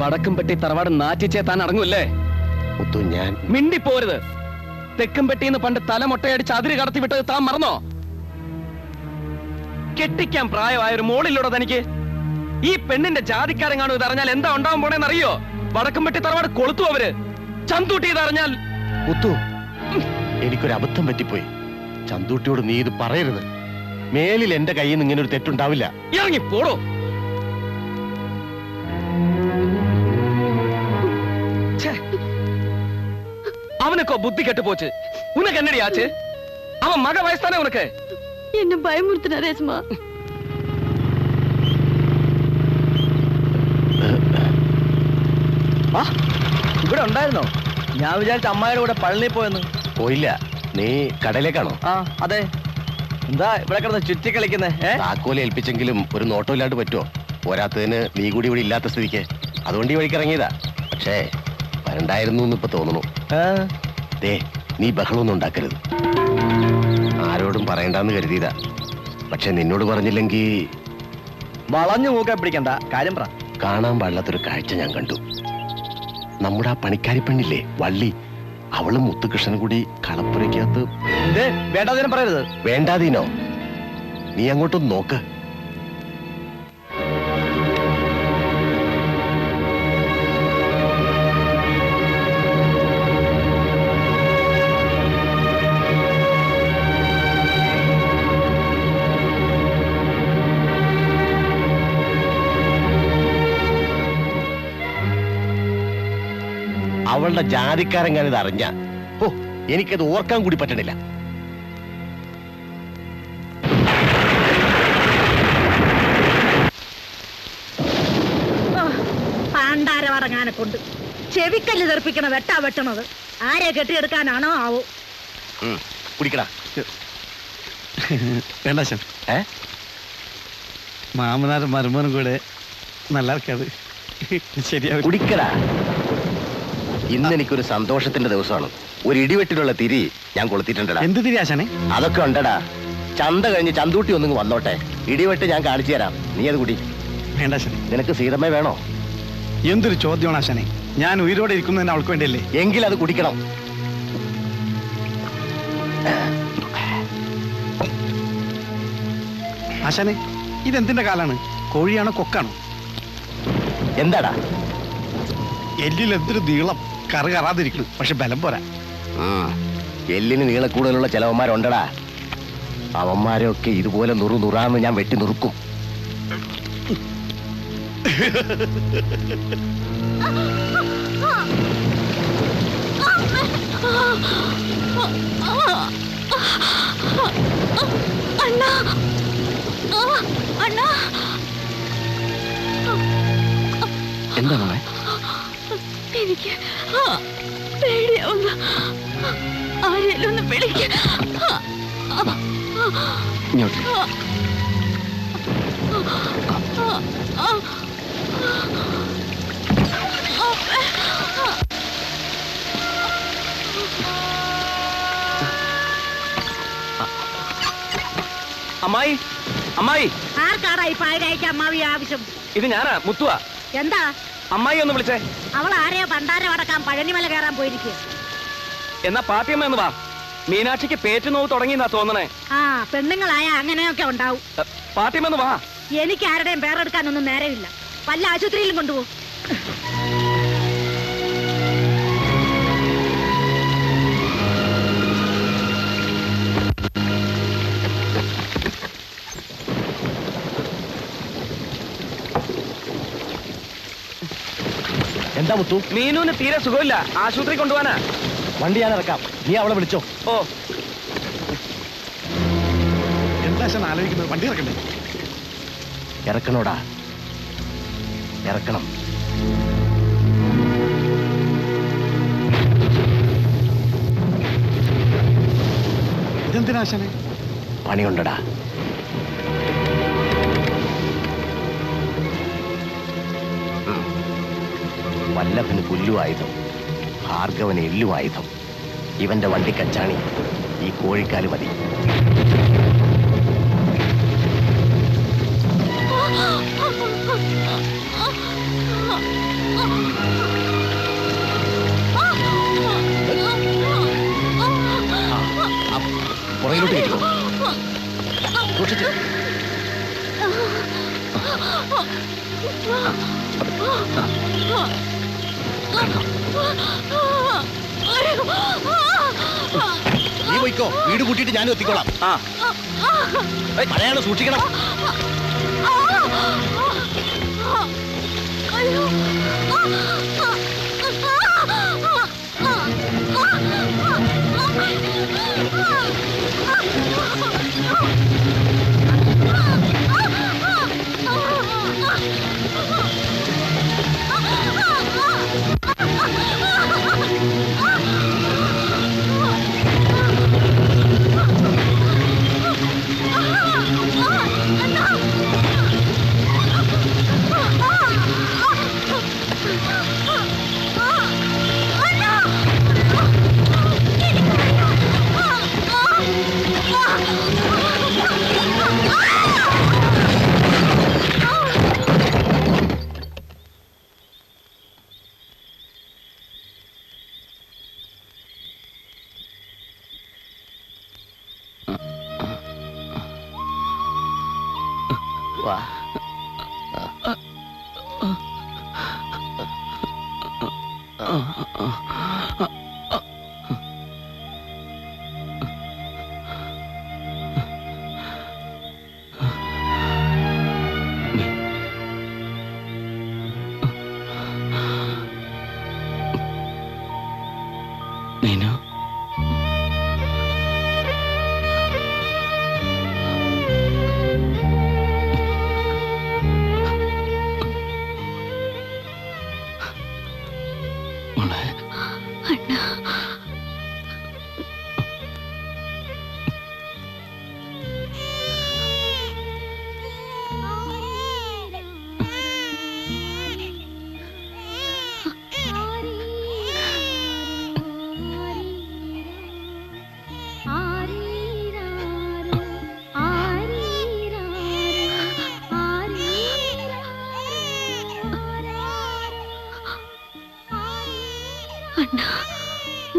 വടക്കുംപെട്ടി തറവാട് നാറ്റിച്ചേ താൻ അടങ്ങൂല്ലേ? ഞാൻ മിണ്ടിപ്പോരുത്. തെക്കുംപെട്ടിന്ന് പണ്ട് തലമൊട്ടയടിച്ച് അതിര് കടത്തി വിട്ടത് താൻ മറന്നോ? കെട്ടിക്കാൻ പ്രായമായ ഒരു മോളിലൂടെ തനിക്ക്. ഈ പെണ്ണിന്റെ ജാതിക്കാരൻ കാണും ഇതറിഞ്ഞാൽ എന്താ ഉണ്ടാവാൻ പോണേന്ന് അറിയോ? വടക്കുംപെട്ടി തറവാട് കൊളുത്തു അവര്. ചന്തൂട്ടി ഇതറിഞ്ഞാൽ. എനിക്കൊരു അബദ്ധം പറ്റിപ്പോയി. ചന്തൂട്ടിയോട് നീ ഇത് പറയരുത്. മേലിൽ എന്റെ കയ്യിൽ നിന്ന് ഇങ്ങനെ ഒരു തെറ്റുണ്ടാവില്ല. ഇറങ്ങി പോടോ. அவனுக்கோ புத்தி கெட்டு போச்சு. உனக்கு என்னடி ஆச்சு? அவன் மக வயசுதானே உனக்கு. என்ன பயமுறுத்தின ரேஸ்மா. ഇവിടെ ഉണ്ടായിരുന്നോ? ഞാൻ വിചാരിച്ച അമ്മായിയുടെ കൂടെ പള്ളി പോയെന്ന്. പോയില്ല. നീ കടയിലേക്കാണോ? ആ അതെ. എന്താ ഇവിടെ കിടന്ന് ചുറ്റി കളിക്കുന്നേ? താക്കോല് ഏൽപ്പിച്ചെങ്കിലും ഒരു നോട്ടമില്ലാണ്ട് പറ്റുമോ? പോരാത്തതിന് നീ കൂടി ഇവിടെ ഇല്ലാത്ത സ്ഥിതിക്ക് അതുകൊണ്ട് ഈ വഴിക്ക് ഇറങ്ങിയതാ. പക്ഷേ വരണ്ടായിരുന്നു എന്ന് ഇപ്പൊ തോന്നുന്നു. നീ ബഹളമൊന്നും ഉണ്ടാക്കരുത്. ആരോടും പറയണ്ടെന്ന് കരുതിയതാ. പക്ഷെ നിന്നോട് പറഞ്ഞില്ലെങ്കിൽ വളഞ്ഞു മൂക്കെ പിടിക്കണ്ട. കാര്യം പറ. കാണാൻ പാടില്ലാത്തൊരു കാഴ്ച ഞാൻ കണ്ടു. നമ്മുടെ ആ പണിക്കാരി പെണ്ണില്ലേ വള്ളി, അവളും മുത്തുകൃഷ്ണനും കൂടി കളപ്പുരയ്ക്കകത്ത്. വേണ്ടാതീനം പറയരുത്. വേണ്ടാതീനോ? നീ അങ്ങോട്ടൊന്ന് നോക്ക്. അവളുടെ ജാതിക്കാരൻ ഞാനിത് അറിഞ്ഞ എനിക്കത് ഓർക്കാൻ കൂടി പറ്റണില്ല. പാണ്ടാരവടങ്ങാനെ കൊണ്ട് ചെവിക്കല്ല് തെറിപ്പിക്കണ വെട്ടാ വെട്ടണത്. ആരെ കെട്ടിയെടുക്കാനാണോ ആവോ? കുടിക്കടാ. വേണ്ട മാമനാരും മരുമോനും കൂടെ നല്ല ശരിയാ. കുടിക്കടാ. ഇന്ന് എനിക്കൊരു സന്തോഷത്തിന്റെ ദിവസമാണ്. ഒരു ഇടിവെട്ടിലുള്ള തിരി ഞാൻ കൊളുത്തിട്ടുണ്ടടാ. എന്ത് തിരി ആശാനെ? അതൊക്കെ ഉണ്ടടാ. ചന്ത കഴിഞ്ഞ് ചന്തൂട്ടി ഒന്നും വന്നോട്ടെ. ഇടിവെട്ട് ഞാൻ കാണിച്ചു തരാം. നീ അത് കുടി. വേണ്ട. നിനക്ക് സീതമ്മ വേണോ? എന്തൊരു ചോദ്യമാണ് ആശാനെ. ഞാൻ ഉയരോടെ ഇരിക്കുന്നതിന് അവൾക്ക് വേണ്ടിയല്ലേ? എങ്കിൽ അത് കുടിക്കണം. ആശാനെ, ഇതെന്തിന്റെ കാലാണ്? കോഴിയാണോ കൊക്കാണോ? എന്താടാ? എല്ലിൽ എന്തൊരു നീളം. കറ് കറാതിരിക്കണം, പക്ഷെ ബലം പോരാ. എല്ലിന് നീളക്കൂടുതലുള്ള ചിലവന്മാരുണ്ടടാ. അവന്മാരെയൊക്കെ ഇതുപോലെ നുറാന്ന് ഞാൻ വെട്ടി നുറുക്കും. എന്താ മോളെ? എനിക്ക് പേടിയാവുന്ന. ആരെങ്കിലും ഒന്ന് വിളിക്ക. അമ്മായി, അമ്മായി. ആർക്കാടാ ഈ പായരായിക്ക് അമ്മാവി ആവശ്യം? ഇത് ഞാനാ, മുത്തുവാ. എന്താ? അമ്മായി ഒന്ന് വിളിച്ചേ. അവൾ ആരെയോ പണ്ടാരം അടക്കാൻ പഴനിമല കയറാൻ പോയിരിക്കുക. എന്നാ പാട്ടിയമ്മ എന്ന് വാ. മീനാക്ഷിക്ക് പേറ്റ് നോവ് തുടങ്ങിയെന്നാ തോന്നണേ. ആ, പെണ്ണുങ്ങളായ അങ്ങനെയൊക്കെ ഉണ്ടാവും. പാട്ടിയമ്മ എന്ന് വാ. എനിക്ക് ആരുടെയും പേരെടുക്കാനൊന്നും നേരമില്ല. വല്ല ആശുപത്രിയിലും കൊണ്ടുപോകും. എന്താ മുത്തു? മീനുവിന് തീരെ സുഖമില്ല. ആശുപത്രി കൊണ്ടുപോവാനാ. വണ്ടി ഞാൻ ഇറക്കാം. നീ അവളെ വിളിച്ചോ. ഓ, എന്താ ആലോചിക്കുന്നത്? വണ്ടി ഇറക്കണ്ടേ? ഇറക്കണോടാ, ഇറക്കണം. ഇതെന്തിനാശാനെ? പണിയുണ്ടടാ. വല്ലഭന് പുല്ലുവായുധം, ഭാർഗവന് എല്ലുവായുധം. ഇവന്റെ വണ്ടിക്കച്ചാണി ഈ കോഴിക്കാല് മതി. പുറകിലോട്ട് കയറ്റിക്കോ. സൂക്ഷിച്ച്. നീ പോയിക്കോ, വീട് കൂട്ടിയിട്ട് ഞാനും എത്തിക്കോളാം. മഴയാണ്, സൂക്ഷിക്കണം. വാ. നീനു,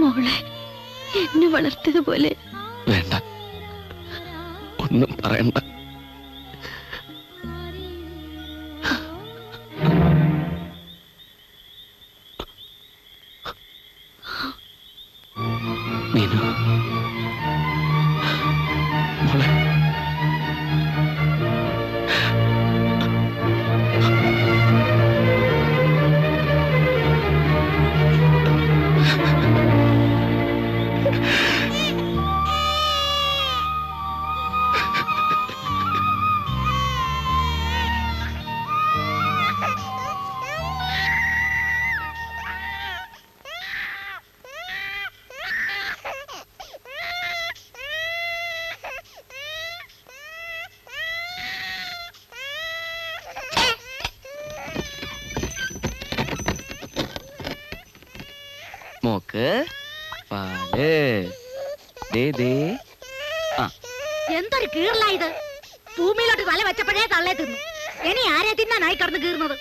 മോളെ എന്നെ വളർത്തിയതുപോലെ വേണ്ട, ഒന്നും പറയണ്ട. നീനു, മോളെ, മോക്ക് പാല് ദേ. എന്തൊരു കീറലായത്! ഭൂമിയിലോട്ട് തല വെച്ചപ്പോഴേ തള്ളേ തിന്നു. ഇനി ആരെ തിന്നാനായി കടന്നു കീറുന്നത്?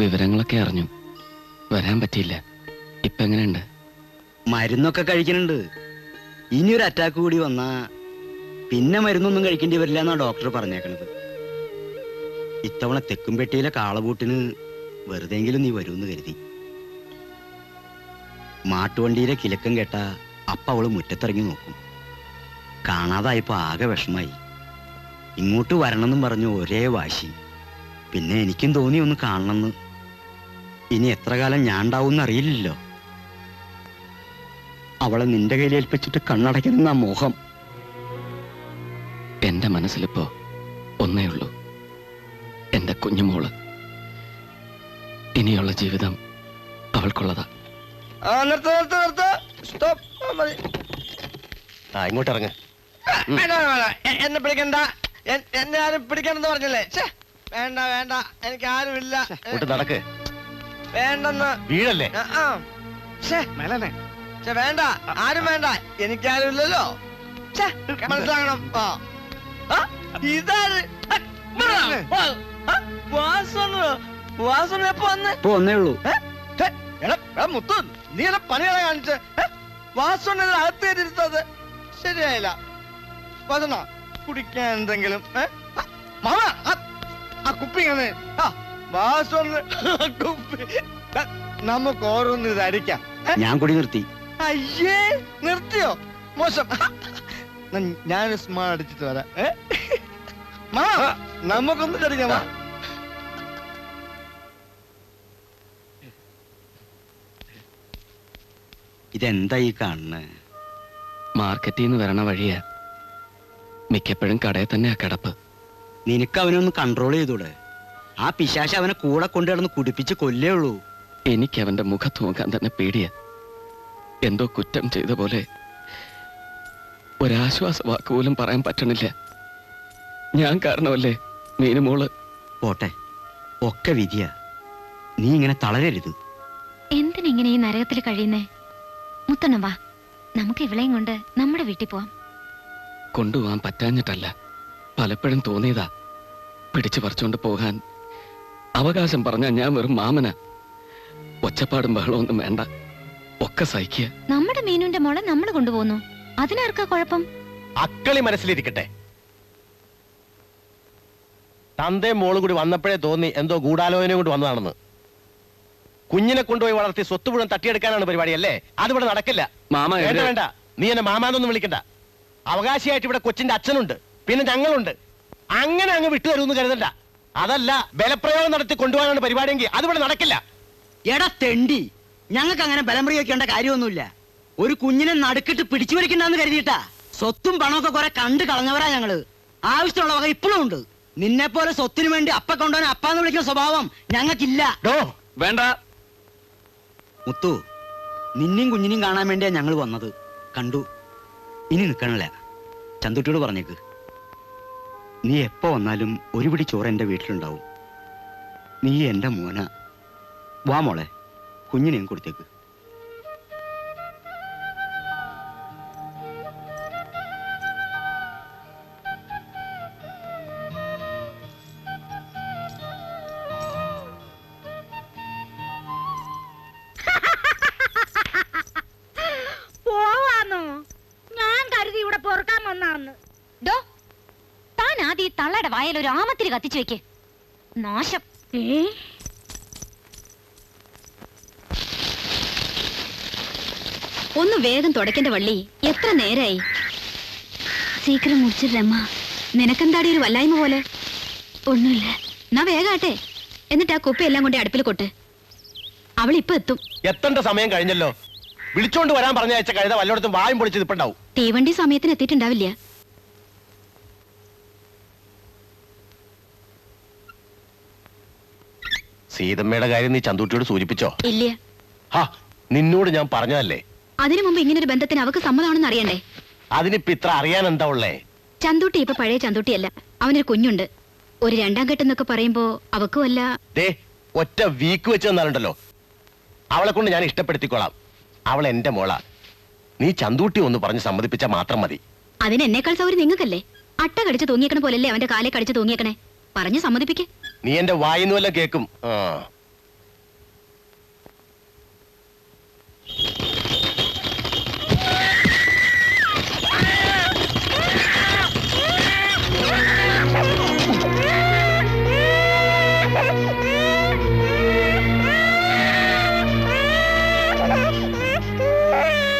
വിവരങ്ങളൊക്കെ അറിഞ്ഞു. വരാൻ പറ്റിയില്ല. ഇപ്പൊ എങ്ങനെയുണ്ട്? മരുന്നൊക്കെ കഴിക്കുന്നുണ്ട്. ഇനിയൊരു അറ്റാക്ക് കൂടി വന്നാ പിന്നെ മരുന്നൊന്നും കഴിക്കേണ്ടി വരില്ല എന്നാ ഡോക്ടർ പറഞ്ഞേക്കണത്. ഇത്തവണ തെക്കുംപെട്ടിയിലെ കാളകൂട്ടിന് വെറുതെങ്കിലും നീ വരുമെന്ന് കരുതി. മാട്ടുവണ്ടിയിലെ കിലക്കം കേട്ട അപ്പ അവള് മുറ്റത്തിറങ്ങി നോക്കും. കാണാതായപ്പോ ആകെ വിഷമായി. ഇങ്ങോട്ട് വരണമെന്നും പറഞ്ഞു ഒരേ വാശി. പിന്നെ എനിക്കും തോന്നി ഒന്ന് കാണണമെന്ന്. ഇനി എത്ര കാലം ഞാൻ ഉണ്ടാവും അറിയില്ലല്ലോ. അവളെ നിന്റെ കയ്യിൽ ഏൽപ്പിച്ചിട്ട് കണ്ണടയ്ക്കുന്ന മോഹം. എന്റെ മനസ്സിലിപ്പോ ഒന്നേ ഉള്ളൂ, എന്റെ കുഞ്ഞുമോള്. ഇനിയുള്ള ജീവിതം അവൾക്കുള്ളതാ. സ്റ്റോപ്പ് മതി. ആ ഇങ്ങോട്ട് ഇറങ്ങ്. വേണ്ട, വേണ്ട. എന്നെ പിടിക്കണ്ട. എന്നെ ആരും പിടിക്കണമെന്ന് പറഞ്ഞില്ലേ? ഛെ, വേണ്ട വേണ്ട, എനിക്ക് ആരുമില്ല. ഇങ്ങോട്ട് നടക്ക്. വേണ്ടെന്ന്. വീഴല്ലേ? ഛെ, മേലനെ ഛെ, വേണ്ട, ആരും വേണ്ട, എനിക്കാരും ഇല്ലല്ലോ. ഛെ, മനസ്സിലാക്കണം. ആ, ഇതാര്? വാസന എപ്പോ വന്ന്? ഇപ്പൊ ഒന്നേ ഉള്ളൂ. മുത്തു, നീ എന്നെ പണികളെ കാണിച്ച് വാസന അകത്ത് കയറ്റിരുത്തത് ശരിയായില്ല. വാസന കുടിക്കാൻ എന്തെങ്കിലും? മാമ, ആ കുപ്പി ഇങ്ങനെ. വാസന കുപ്പി. നമുക്ക് ഓരോന്ന് ഇത് അടിക്കാം. ഞാൻ കൂടി നിർത്തി. അയ്യേ, നിർത്തിയോ? മോശം. ഞാൻ സ്മാ അടിച്ചിട്ട് വരാം. മാ, നമുക്കൊന്നും അടിക്കാം. ഇതെന്താ ഈ കാണുന്നത്? മാർക്കറ്റിൽ നിന്ന് വരണ വഴിയാ. മിക്കപ്പോഴും കടയിൽ തന്നെയാ കിടപ്പ്. നിനക്ക് അവനൊന്ന് കൺട്രോൾ ചെയ്തൂടെ? ആ പിശാശ അവനെ കൂടെ കൊണ്ടു കിടന്ന് കുടിപ്പിച്ച് കൊല്ലേ ഉള്ളൂ. എനിക്ക് അവന്റെ മുഖത്ത് നോക്കാൻ തന്നെ പേടിയാ. എന്തോ കുറ്റം ചെയ്ത പോലെ ഒരാശ്വാസ വാക്ക് പോലും പറയാൻ പറ്റണില്ല. ഞാൻ കാരണമല്ലേ മീനുമോള്. പോട്ടെ, ഒക്കെ വിധിയാ. നീ ഇങ്ങനെ തളരരുത്. എന്തിനിങ്ങനെ ഈ നരകത്തിൽ കഴിയുന്നേ? മുത്തണ്ണ വാ, നമുക്ക് ഇവളെയും കൊണ്ട് നമ്മുടെ വീട്ടിൽ പോവാം. കൊണ്ടുപോകാൻ പറ്റാഞ്ഞിട്ടല്ല, പലപ്പോഴും തോന്നിയതാ. പിടിച്ചു പറിച്ചോണ്ട് പോകാൻ അവകാശം പറഞ്ഞാ ഞാൻ വെറും മാമന. ഒച്ചപ്പാടും ബഹളമൊന്നും വേണ്ട, ഒക്കെ സഹിക്കുക. നമ്മുടെ മീനുന്റെ മോളെ നമ്മൾ കൊണ്ടുപോകുന്നു, അതിനാർക്കാ കുഴപ്പം? അക്കളി മനസ്സിലിരിക്കട്ടെ. തന്തയും മോളും കൂടി വന്നപ്പോഴേ തോന്നി എന്തോ ഗൂഢാലോചന കൊണ്ട് വന്നതാണെന്ന്. കുഞ്ഞിനെ കൊണ്ടുപോയി വളർത്തി സ്വത്ത് മുഴുവൻ തട്ടിയെടുക്കാനാണ് പരിപാടി അല്ലേ? അതിവിടെ നടക്കില്ല. മാമ വേണ്ട വേണ്ട, നീ എന്നെ മാമാന്നൊന്നും വിളിക്കണ്ട. അവകാശിയായിട്ട് ഇവിടെ കൊച്ചിന്റെ അച്ഛനുണ്ട്, പിന്നെ ഞങ്ങളുണ്ട്. അങ്ങനെ അങ്ങ് വിട്ടുതരുമെന്ന് കരുതണ്ട. അതല്ല, ബലപ്രയോഗം നടത്തി കൊണ്ടുപോകാനാണ് പരിപാടിയെങ്കിൽ അതിവിടെ നടക്കില്ല. എടാ തെണ്ടി, ഞങ്ങൾക്ക് അങ്ങനെ ബലം പ്രയോഗിക്കേണ്ട കാര്യമൊന്നുമില്ല. ഒരു കുഞ്ഞിനെ നടുക്കിട്ട് പിടിച്ചു വലിക്കണ്ടെന്ന് കരുതിയിട്ടാ. സ്വത്തും പണമൊക്കെ കുറെ കണ്ടു കളഞ്ഞവരാ ഞങ്ങള്. ആവശ്യമുള്ള വക ഇപ്പോഴും ഉണ്ട്. നിന്നെ പോലെ സ്വത്തിനു വേണ്ടി അപ്പ കൊണ്ടുപോകാൻ അപ്പാന്ന് വിളിക്കുന്ന സ്വഭാവം ഞങ്ങൾക്കില്ല. വേണ്ട മുത്തു, നിന്നെയും കുഞ്ഞിനെയും കാണാൻ വേണ്ടിയാ ഞങ്ങൾ വന്നത്. കണ്ടു, ഇനി നിൽക്കണില്ല. ചന്തുട്ടിയോട് പറഞ്ഞേക്ക്, നീ എപ്പോ വന്നാലും ഒരു പിടി ചോറ് എന്റെ വീട്ടിലുണ്ടാവും. നീ എന്റെ മോന. വാ മോളെ, കുഞ്ഞിനെയും കൊടുത്തേക്ക്. പോവാന്നോ? ഞാൻ കരുതി ഇവിടെ പൊറുക്കാൻ വന്നാന്ന്. ഡോ, താൻ ആദ്യം ഈ തള്ളയുടെ വായിൽ ഒരു ആമത്തിരി കത്തിച്ചു വെക്ക്. നാശം. ഒന്ന് വേഗം തുടക്കേണ്ട വള്ളി. എത്ര നേരായി? സീക്കിരം മുടിച്ചിട്ടമ്മ. നിനക്കെന്താടി ഒരു വല്ലായ്മ പോലെ? ഒന്നുമില്ല. എന്നാ വേഗാട്ടെ. എന്നിട്ട് ആ കുപ്പി എല്ലാം കൊണ്ട് അടുപ്പിൽ കൊട്ട്. അവൾ ഇപ്പൊ എത്തും. എത്തേണ്ട സമയം കഴിഞ്ഞല്ലോ. വിളിച്ചോണ്ട് വരാൻ പറഞ്ഞ അയച്ച കഴുത വല്ലോടത്തും വായും പൊളിച്ച് നിൽപ്പുണ്ടാവും. തീവണ്ടി സമയത്തിന് എത്തിയിട്ടുണ്ടാവില്ല. സീതമ്മയുടെ കാര്യം നീ ചന്തൂട്ടിയോട് സൂചിപ്പിച്ചോ? ഇല്ല. ഹാ, നിന്നോട് ഞാൻ പറഞ്ഞതല്ലേ. അതിനു മുമ്പ് ഇങ്ങനൊരു ബന്ധത്തിന് അവക്ക് സമ്മതമാണെന്ന് അറിയണ്ടേ? അതിനിപ്പ ഇത്ര അറിയാൻ എന്താ ഉള്ളേ? ചന്തൂട്ടി ഇപ്പൊ പഴയ ചന്തൂട്ടിയല്ല. അവനൊരു കുഞ്ഞുണ്ട്. ഒരു രണ്ടാം കെട്ടെന്നൊക്കെ പറയുമ്പോ അവക്കും അല്ല. ദേ, ഒറ്റ വീക്ക് വെച്ച് തന്നാലുണ്ടല്ലോ, അവളെ കൊണ്ട് ഞാൻ ഇഷ്ടപ്പെടുത്തിക്കോളാം. അവൾ എന്റെ മോളാ. നീ ചന്തൂട്ടി ഒന്ന് പറഞ്ഞ് സമ്മതിപ്പിച്ചാൽ മാത്രം മതി. അതിന് എന്നേക്കാൾ സൗകര്യം നിങ്ങൾക്കല്ലേ? അട്ട കടിച്ച് തൂങ്ങിയേക്കണ പോലല്ലേ അവന്റെ കാലെ കടിച്ച് തൂങ്ങിയേക്കണേ. പറഞ്ഞു സമ്മതിപ്പിക്കേ. നീ എന്റെ വായിന്ന് വല്ലതും കേക്കും.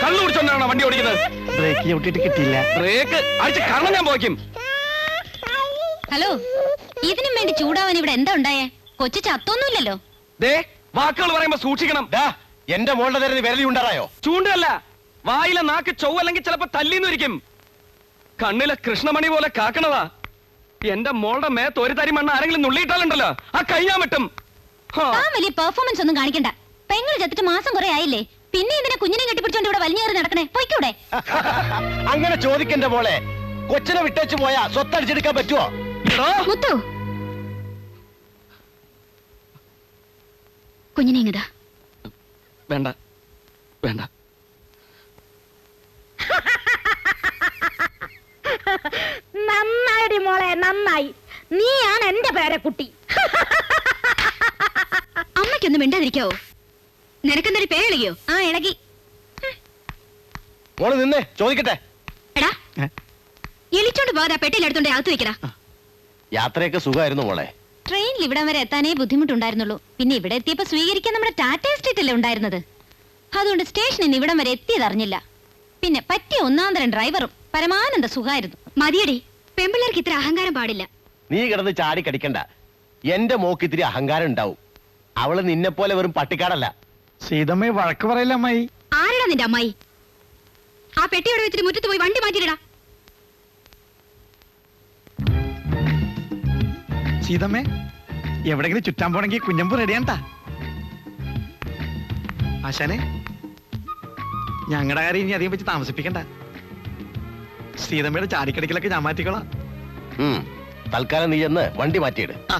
കള്ളു കുടിച്ചോണ്ടാണോ വണ്ടി ഓടിക്കുന്നത്? ബ്രേക്ക് ചവിട്ടിട്ട് കിട്ടിയില്ല. ബ്രേക്ക് അടിച്ച് കാരണം ഞാൻ പോയിക്കും. ഹലോ, ഇതിനും വേണ്ടി ചൂടാവാൻ ഇവിടെ എന്താ ഉണ്ടായേ? കൊച്ചു ചത്തൊന്നുമില്ലല്ലോ. ദേ, വാക്കുകൾ പറയുമ്പോ സൂക്ഷിക്കണം. എന്റെ മോളുടെ നേരെ വിരലി ഉണ്ടാറായോ? ചൂണ്ടല്ല, വായിലെ നാക്ക് ചൊവ്വല്ലെങ്കിൽ ചിലപ്പോ തല്ലിന്നിരിക്കും. കണ്ണിലെ കൃഷ്ണമണി പോലെ കാക്കണതാ. എന്റെ മോളുടെ മേത്ത് ഒരു തരി മണ്ണ് ആരെങ്കിലും നുള്ളിയിട്ടാലുണ്ടല്ലോ, ആ കഴിഞ്ഞാൻ വിട്ടും. താൻ വലിയ പെർഫോമൻസ് ഒന്നും കാണിക്കണ്ട. പെങ്ങൾ ചത്തിട്ട് മാസം കുറെ ആയില്ലേ? പിന്നെ ഇതിനെ കുഞ്ഞിനെ കെട്ടിപ്പിടിച്ചോണ്ട് ഇവിടെ വലിഞ്ഞേറി നടക്കണേ പൊയ്ക്കൂടെ? അങ്ങനെ ചോദിക്കണ്ട മോളെ. കൊച്ചിനെ വിട്ടേച്ച് പോയാ സ്വത്തടിച്ചെടുക്കാൻ പറ്റുമോ? മുത്തു, കുഞ്ഞിനെ ഇങ്ങതാ. വേണ്ട വേണ്ട. നന്നായി മോളെ, നന്നായി. നീയാണ് എന്റെ പേരക്കുട്ടി. അമ്മയ്ക്കൊന്നും മിണ്ടാതിരിക്കാവോ? നിനക്കെന്തൊരു പേരിളകിയോ? ആ, ഇളകി. മോള് നിന്നേ, ചോദിക്കട്ടെ. എടാ, എലിച്ചോണ്ട് പോകാതെ പെട്ടിയിലെടുത്തോണ്ട് അകത്ത് വെക്കടാ. യാത്രയൊക്കെ സുഖമായിരുന്നു മോളെ. ട്രെയിനിൽ ഇവിടം വരെ എത്താനേ ബുദ്ധിമുട്ടുണ്ടായിരുന്നുള്ളൂ. പിന്നെ ഇവിടെ എത്തിയപ്പോ സ്വീകരിക്കാൻ നമ്മുടെ ടാറ്റ എസ്റ്റേറ്റല്ലേ ഉണ്ടായിരുന്നത്. അതുകൊണ്ട് സ്റ്റേഷനിൽ നിന്ന് ഇവിടം വരെ എത്തിയതറിഞ്ഞില്ല. പിന്നെ പറ്റിയ ഒന്നാന്തരം ഡ്രൈവറും പരമാനന്ദ സുഖമായിരുന്നു. മതിയടി, പെമ്പിള്ളേർക്ക് ഇത്ര അഹങ്കാരം പാടില്ല. നീ കിടന്ന് ചാടി കടിക്കണ്ട. എന്റെ മോക്ക് ഇത്തിരി അഹങ്കാരം ഉണ്ടാവും. അവള് നിന്നെ പോലെ വെറും പട്ടിക്കാടല്ല. സീതമ്മയെ വഴക്ക് പറയില്ല അമ്മായി. ആരടാ നിന്റെ അമ്മായി? ആ പെട്ടിയോടെ വെച്ചിട്ട് മുറ്റത്ത് പോയി വണ്ടി മാറ്റിയിടാ. സീതമ്മേ, എവിടെങ്കിലും ചുറ്റാൻ പോണെങ്കിൽ കുഞ്ഞമ്പൂ റെഡിയാണ്ടാ. ആശാനെ, ഞങ്ങളുടെ കാര്യം ഇനി അധികം വെച്ച് താമസിപ്പിക്കണ്ട. സീതമ്മയുടെ ചാടിക്കടിക്കലൊക്കെ ഞാൻ മാറ്റിക്കോളാം. തൽക്കാലം നീ ചെന്ന് വണ്ടി മാറ്റിയിട്. ആ